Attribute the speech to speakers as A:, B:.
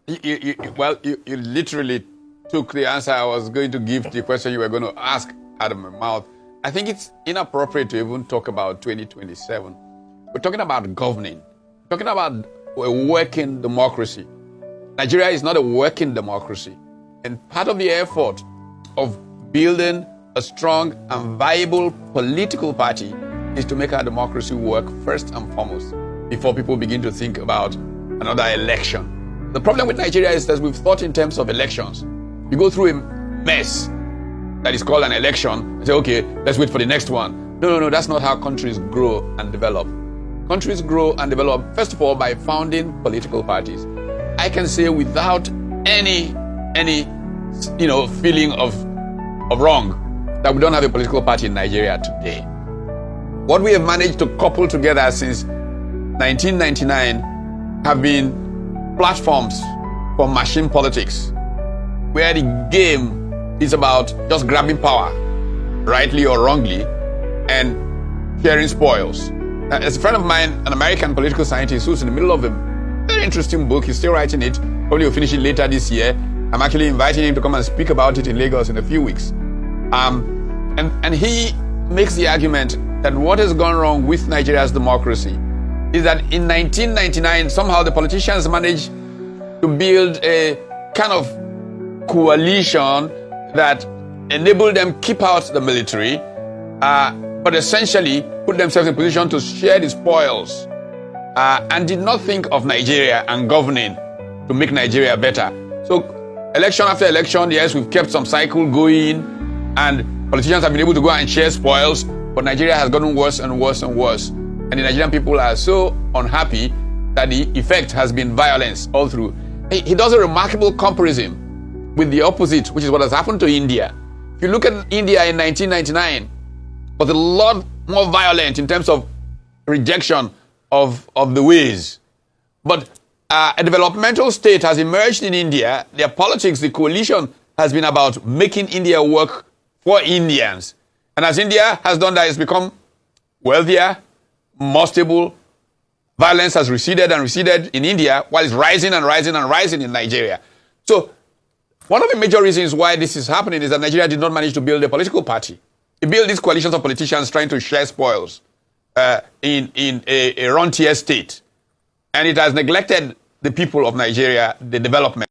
A: You literally took the answer I was going to give to the question you were going to ask out of my mouth. I think it's inappropriate to even talk about 2027. We're talking about governing. We're talking about a working democracy. Nigeria is not a working democracy. And part of the effort of building a strong and viable political party is to make our democracy work first and foremost before people begin to think about another election. The problem with Nigeria is that we've thought in terms of elections. You go through a mess that is called an election and say, okay, let's wait for the next one. No, that's not how countries grow and develop. Countries grow and develop, first of all, by founding political parties. I can say without any feeling of wrong that we don't have a political party in Nigeria today. What we have managed to couple together since 1999 have been platforms for machine politics, where the game is about just grabbing power, rightly or wrongly, and sharing spoils. As a friend of mine, an American political scientist who's in the middle of a very interesting book, he's still writing it, probably will finish it later this year. I'm actually inviting him to come and speak about it in Lagos in a few weeks. And he makes the argument that what has gone wrong with Nigeria's democracy is that in 1999, somehow the politicians managed to build a kind of coalition that enabled them keep out the military, but essentially put themselves in position to share the spoils, and did not think of Nigeria and governing to make Nigeria better. So election after election, yes, we've kept some cycle going, and politicians have been able to go and share spoils, but Nigeria has gotten worse and worse and worse. And the Nigerian people are so unhappy that the effect has been violence all through. He does a remarkable comparison with the opposite, which is what has happened to India. If you look at India in 1999, it was a lot more violent in terms of rejection of the ways. But a developmental state has emerged in India. Their politics, the coalition, has been about making India work for Indians. And as India has done that, it's become wealthier, more stable. Violence has receded and receded in India, while it's rising and rising and rising in Nigeria. So one of the major reasons why this is happening is that Nigeria did not manage to build a political party. It built these coalitions of politicians trying to share spoils in a rentier state. And it has neglected the people of Nigeria, the development.